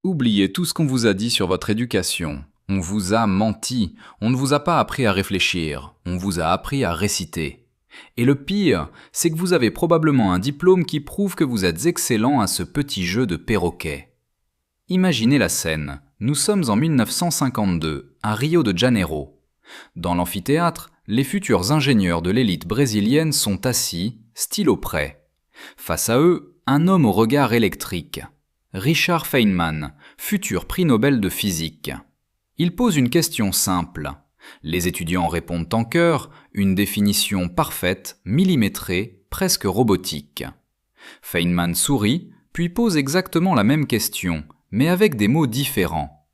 Oubliez tout ce qu'on vous a dit sur votre éducation. On vous a menti, on ne vous a pas appris à réfléchir, on vous a appris à réciter. Et le pire, c'est que vous avez probablement un diplôme qui prouve que vous êtes excellent à ce petit jeu de perroquet. Imaginez la scène, nous sommes en 1952, à Rio de Janeiro. Dans l'amphithéâtre, les futurs ingénieurs de l'élite brésilienne sont assis, stylo prêt. Face à eux, un homme au regard électrique. Richard Feynman, futur prix Nobel de physique. Il pose une question simple. Les étudiants répondent en chœur, une définition parfaite, millimétrée, presque robotique. Feynman sourit, puis pose exactement la même question, mais avec des mots différents.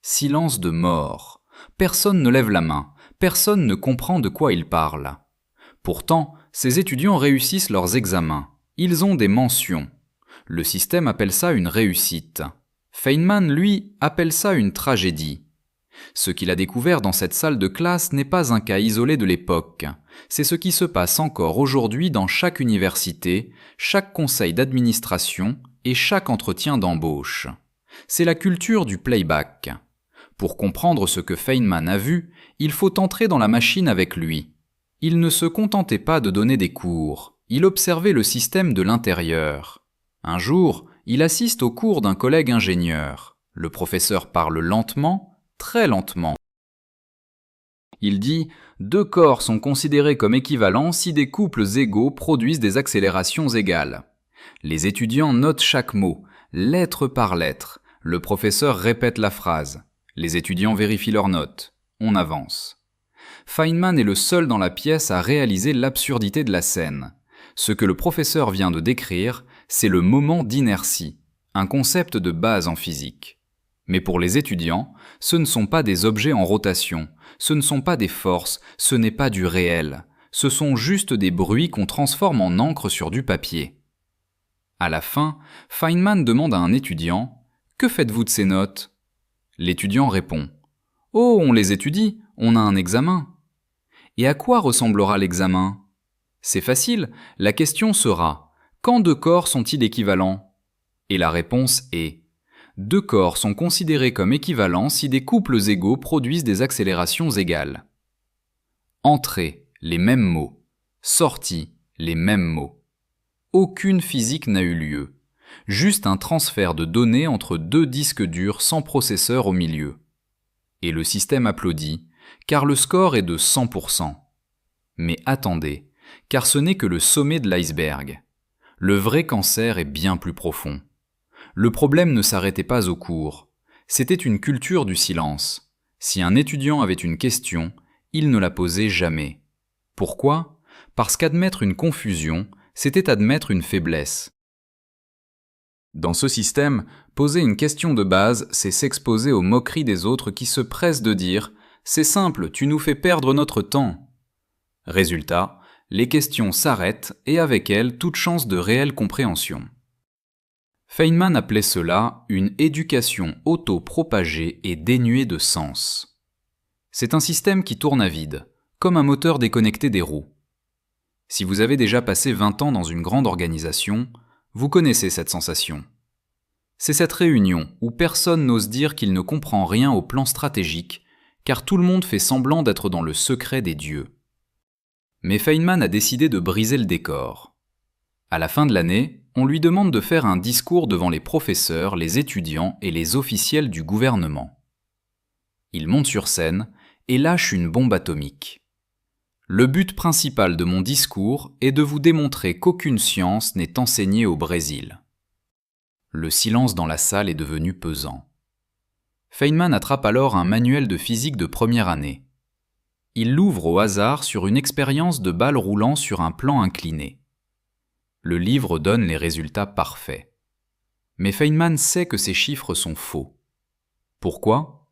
Silence de mort. Personne ne lève la main, personne ne comprend de quoi il parle. Pourtant, ces étudiants réussissent leurs examens. Ils ont des mentions. Le système appelle ça une réussite. Feynman, lui, appelle ça une tragédie. Ce qu'il a découvert dans cette salle de classe n'est pas un cas isolé de l'époque. C'est ce qui se passe encore aujourd'hui dans chaque université, chaque conseil d'administration et chaque entretien d'embauche. C'est la culture du playback. Pour comprendre ce que Feynman a vu, il faut entrer dans la machine avec lui. Il ne se contentait pas de donner des cours, il observait le système de l'intérieur. Un jour, il assiste au cours d'un collègue ingénieur. Le professeur parle lentement, très lentement. Il dit « Deux corps sont considérés comme équivalents si des couples égaux produisent des accélérations égales. » Les étudiants notent chaque mot, lettre par lettre. Le professeur répète la phrase. Les étudiants vérifient leurs notes. On avance. Feynman est le seul dans la pièce à réaliser l'absurdité de la scène. Ce que le professeur vient de décrire, c'est le moment d'inertie, un concept de base en physique. Mais pour les étudiants, ce ne sont pas des objets en rotation, ce ne sont pas des forces, ce n'est pas du réel, ce sont juste des bruits qu'on transforme en encre sur du papier. À la fin, Feynman demande à un étudiant « Que faites-vous de ces notes ?» L'étudiant répond « Oh, on les étudie, on a un examen. » Et à quoi ressemblera l'examen ? C'est facile, la question sera « Quand deux corps sont-ils équivalents ?» Et la réponse est « Deux corps sont considérés comme équivalents si des couples égaux produisent des accélérations égales. » Entrée, les mêmes mots. Sortie, les mêmes mots. Aucune physique n'a eu lieu. Juste un transfert de données entre deux disques durs sans processeur au milieu. Et le système applaudit, car le score est de 100%. Mais attendez, car ce n'est que le sommet de l'iceberg. Le vrai cancer est bien plus profond. Le problème ne s'arrêtait pas au cours. C'était une culture du silence. Si un étudiant avait une question, il ne la posait jamais. Pourquoi ? Parce qu'admettre une confusion, c'était admettre une faiblesse. Dans ce système, poser une question de base, c'est s'exposer aux moqueries des autres qui se pressent de dire « C'est simple, tu nous fais perdre notre temps ». Résultat, les questions s'arrêtent et avec elles toute chance de réelle compréhension. Feynman appelait cela une éducation auto-propagée et dénuée de sens. C'est un système qui tourne à vide, comme un moteur déconnecté des roues. Si vous avez déjà passé 20 ans dans une grande organisation, vous connaissez cette sensation. C'est cette réunion où personne n'ose dire qu'il ne comprend rien au plan stratégique, car tout le monde fait semblant d'être dans le secret des dieux. Mais Feynman a décidé de briser le décor. À la fin de l'année, on lui demande de faire un discours devant les professeurs, les étudiants et les officiels du gouvernement. Il monte sur scène et lâche une bombe atomique. Le but principal de mon discours est de vous démontrer qu'aucune science n'est enseignée au Brésil. Le silence dans la salle est devenu pesant. Feynman attrape alors un manuel de physique de première année. Il l'ouvre au hasard sur une expérience de balle roulant sur un plan incliné. Le livre donne les résultats parfaits. Mais Feynman sait que ces chiffres sont faux. Pourquoi ?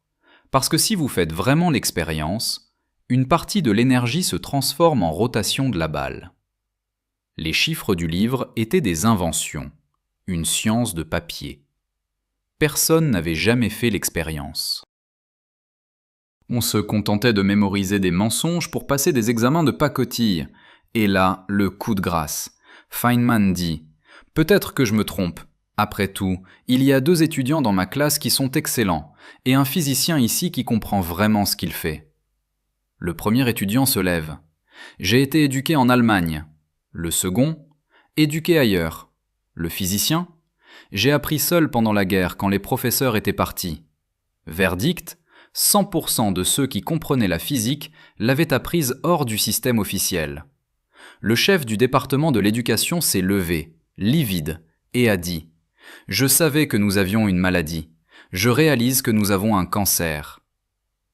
Parce que si vous faites vraiment l'expérience, une partie de l'énergie se transforme en rotation de la balle. Les chiffres du livre étaient des inventions, une science de papier. Personne n'avait jamais fait l'expérience. On se contentait de mémoriser des mensonges pour passer des examens de pacotille. Et là, le coup de grâce. Feynman dit « Peut-être que je me trompe. Après tout, il y a 2 étudiants dans ma classe qui sont excellents, et un physicien ici qui comprend vraiment ce qu'il fait. Le premier étudiant se lève. J'ai été éduqué en Allemagne. Le second, éduqué ailleurs. Le physicien, j'ai appris seul pendant la guerre quand les professeurs étaient partis. Verdict, 100% de ceux qui comprenaient la physique l'avaient apprise hors du système officiel. Le chef du département de l'éducation s'est levé, livide, et a dit « Je savais que nous avions une maladie. Je réalise que nous avons un cancer. »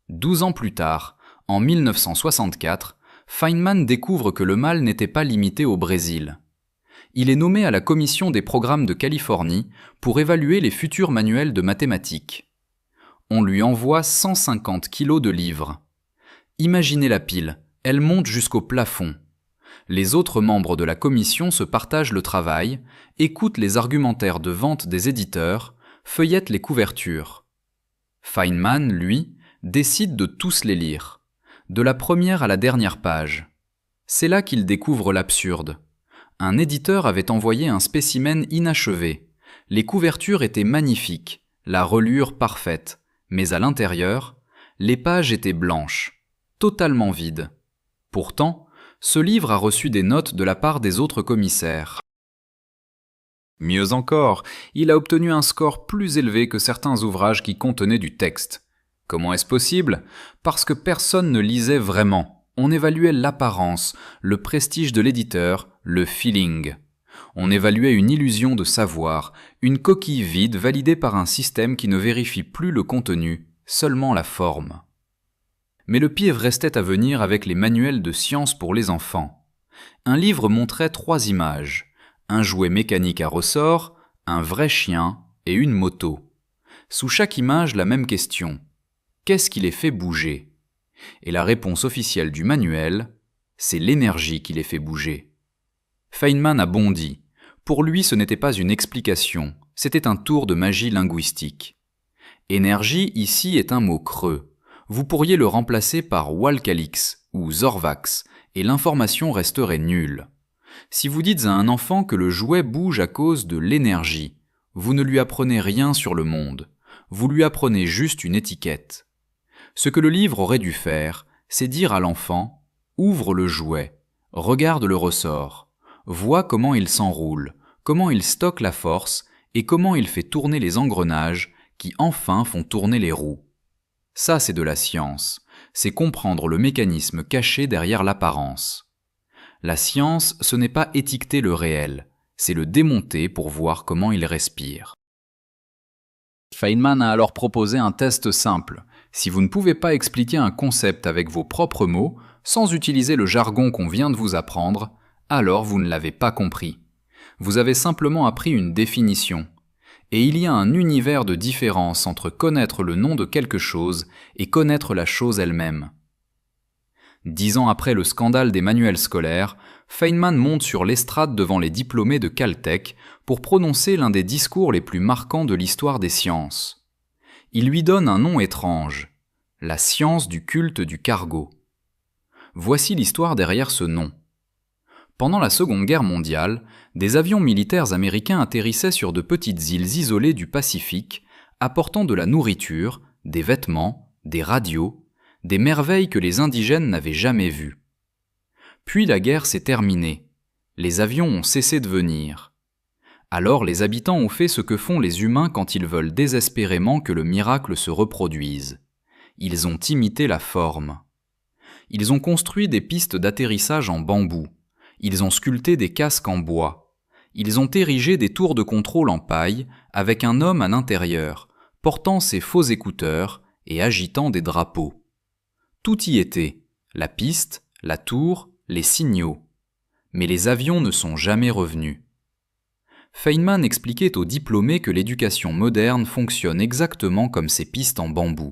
12 ans plus tard, en 1964, Feynman découvre que le mal n'était pas limité au Brésil. Il est nommé à la commission des programmes de Californie pour évaluer les futurs manuels de mathématiques. On lui envoie 150 kilos de livres. Imaginez la pile, elle monte jusqu'au plafond. Les autres membres de la commission se partagent le travail, écoutent les argumentaires de vente des éditeurs, feuillettent les couvertures. Feynman, lui, décide de tous les lire, de la première à la dernière page. C'est là qu'il découvre l'absurde. Un éditeur avait envoyé un spécimen inachevé. Les couvertures étaient magnifiques, la reliure parfaite, mais à l'intérieur, les pages étaient blanches, totalement vides. Pourtant, ce livre a reçu des notes de la part des autres commissaires. Mieux encore, il a obtenu un score plus élevé que certains ouvrages qui contenaient du texte. Comment est-ce possible ? Parce que personne ne lisait vraiment. On évaluait l'apparence, le prestige de l'éditeur, le feeling. On évaluait une illusion de savoir, une coquille vide validée par un système qui ne vérifie plus le contenu, seulement la forme. Mais le pire restait à venir avec les manuels de science pour les enfants. Un livre montrait 3 images, un jouet mécanique à ressort, un vrai chien et une moto. Sous chaque image, la même question. Qu'est-ce qui les fait bouger ? Et la réponse officielle du manuel, c'est l'énergie qui les fait bouger. Feynman a bondi. Pour lui, ce n'était pas une explication, c'était un tour de magie linguistique. Énergie, ici, est un mot creux. Vous pourriez le remplacer par Walcalix ou Zorvax, et l'information resterait nulle. Si vous dites à un enfant que le jouet bouge à cause de l'énergie, vous ne lui apprenez rien sur le monde, vous lui apprenez juste une étiquette. Ce que le livre aurait dû faire, c'est dire à l'enfant « Ouvre le jouet, regarde le ressort, vois comment il s'enroule, comment il stocke la force et comment il fait tourner les engrenages qui enfin font tourner les roues. » Ça, c'est de la science, c'est comprendre le mécanisme caché derrière l'apparence. La science, ce n'est pas étiqueter le réel, c'est le démonter pour voir comment il respire. Feynman a alors proposé un test simple. Si vous ne pouvez pas expliquer un concept avec vos propres mots, sans utiliser le jargon qu'on vient de vous apprendre, alors vous ne l'avez pas compris. Vous avez simplement appris une définition. Et il y a un univers de différence entre connaître le nom de quelque chose et connaître la chose elle-même. 10 ans après le scandale des manuels scolaires, Feynman monte sur l'estrade devant les diplômés de Caltech pour prononcer l'un des discours les plus marquants de l'histoire des sciences. Il lui donne un nom étrange, la science du culte du cargo. Voici l'histoire derrière ce nom. Pendant la Seconde Guerre mondiale, des avions militaires américains atterrissaient sur de petites îles isolées du Pacifique, apportant de la nourriture, des vêtements, des radios, des merveilles que les indigènes n'avaient jamais vues. Puis la guerre s'est terminée. Les avions ont cessé de venir. Alors les habitants ont fait ce que font les humains quand ils veulent désespérément que le miracle se reproduise. Ils ont imité la forme. Ils ont construit des pistes d'atterrissage en bambou. Ils ont sculpté des casques en bois. Ils ont érigé des tours de contrôle en paille avec un homme à l'intérieur, portant ses faux écouteurs et agitant des drapeaux. Tout y était, la piste, la tour, les signaux. Mais les avions ne sont jamais revenus. Feynman expliquait aux diplômés que l'éducation moderne fonctionne exactement comme ces pistes en bambou.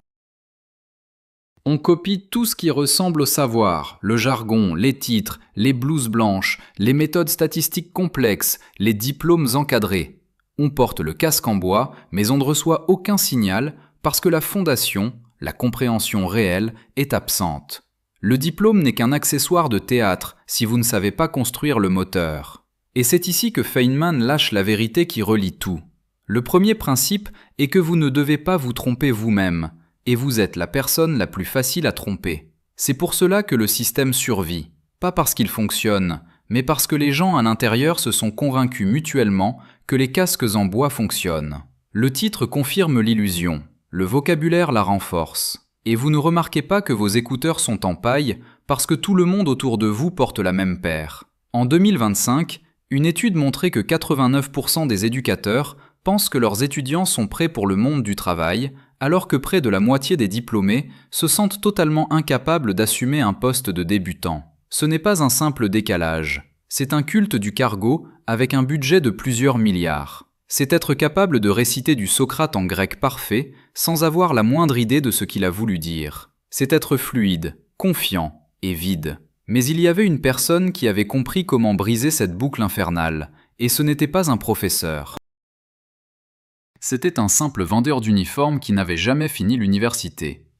On copie tout ce qui ressemble au savoir, le jargon, les titres, les blouses blanches, les méthodes statistiques complexes, les diplômes encadrés. On porte le casque en bois, mais on ne reçoit aucun signal parce que la fondation, la compréhension réelle, est absente. Le diplôme n'est qu'un accessoire de théâtre si vous ne savez pas construire le moteur. Et c'est ici que Feynman lâche la vérité qui relie tout. Le premier principe est que vous ne devez pas vous tromper vous-même, et vous êtes la personne la plus facile à tromper. C'est pour cela que le système survit, pas parce qu'il fonctionne, mais parce que les gens à l'intérieur se sont convaincus mutuellement que les casques en bois fonctionnent. Le titre confirme l'illusion, le vocabulaire la renforce, et vous ne remarquez pas que vos écouteurs sont en paille parce que tout le monde autour de vous porte la même paire. En 2025, une étude montrait que 89% des éducateurs pensent que leurs étudiants sont prêts pour le monde du travail, alors que près de la moitié des diplômés se sentent totalement incapables d'assumer un poste de débutant. Ce n'est pas un simple décalage, c'est un culte du cargo avec un budget de plusieurs milliards. C'est être capable de réciter du Socrate en grec parfait sans avoir la moindre idée de ce qu'il a voulu dire. C'est être fluide, confiant et vide. Mais il y avait une personne qui avait compris comment briser cette boucle infernale, et ce n'était pas un professeur. C'était un simple vendeur d'uniformes qui n'avait jamais fini l'université.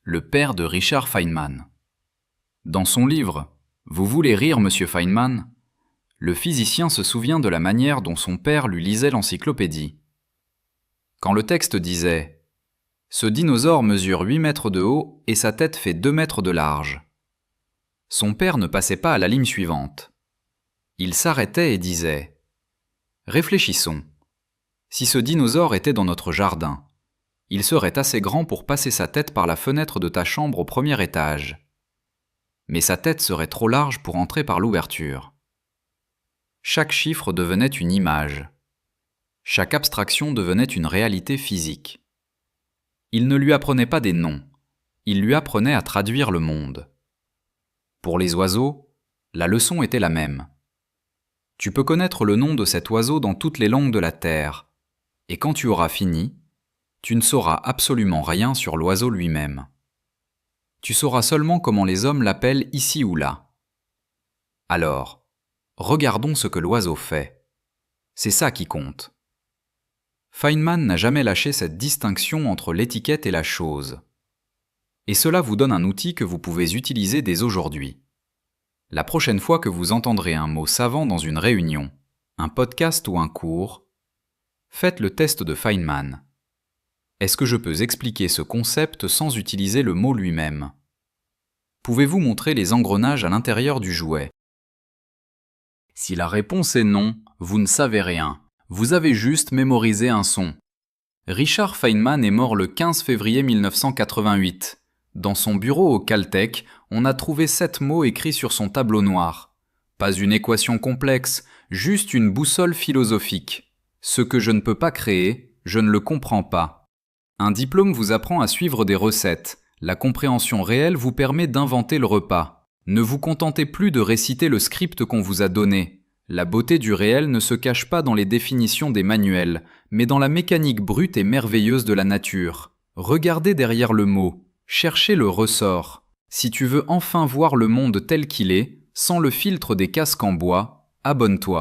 Le père de Richard Feynman. Dans son livre « Vous voulez rire, monsieur Feynman ?» le physicien se souvient de la manière dont son père lui lisait l'encyclopédie. Quand le texte disait « Ce dinosaure mesure 8 mètres de haut et sa tête fait 2 mètres de large », son père ne passait pas à la ligne suivante. Il s'arrêtait et disait « Réfléchissons. Si ce dinosaure était dans notre jardin, il serait assez grand pour passer sa tête par la fenêtre de ta chambre au premier étage. Mais sa tête serait trop large pour entrer par l'ouverture. » Chaque chiffre devenait une image. Chaque abstraction devenait une réalité physique. Il ne lui apprenait pas des noms, il lui apprenait à traduire le monde. Pour les oiseaux, la leçon était la même. Tu peux connaître le nom de cet oiseau dans toutes les langues de la terre, et quand tu auras fini, tu ne sauras absolument rien sur l'oiseau lui-même. Tu sauras seulement comment les hommes l'appellent ici ou là. Alors, regardons ce que l'oiseau fait. C'est ça qui compte. Feynman n'a jamais lâché cette distinction entre l'étiquette et la chose. Et cela vous donne un outil que vous pouvez utiliser dès aujourd'hui. La prochaine fois que vous entendrez un mot savant dans une réunion, un podcast ou un cours, faites le test de Feynman. Est-ce que je peux expliquer ce concept sans utiliser le mot lui-même ? Pouvez-vous montrer les engrenages à l'intérieur du jouet ? Si la réponse est non, vous ne savez rien. Vous avez juste mémorisé un son. Richard Feynman est mort le 15 février 1988. Dans son bureau au Caltech, on a trouvé 7 mots écrits sur son tableau noir. Pas une équation complexe, juste une boussole philosophique. Ce que je ne peux pas créer, je ne le comprends pas. Un diplôme vous apprend à suivre des recettes. La compréhension réelle vous permet d'inventer le repas. Ne vous contentez plus de réciter le script qu'on vous a donné. La beauté du réel ne se cache pas dans les définitions des manuels, mais dans la mécanique brute et merveilleuse de la nature. Regardez derrière le mot, cherchez le ressort. Si tu veux enfin voir le monde tel qu'il est, sans le filtre des casques en bois, abonne-toi.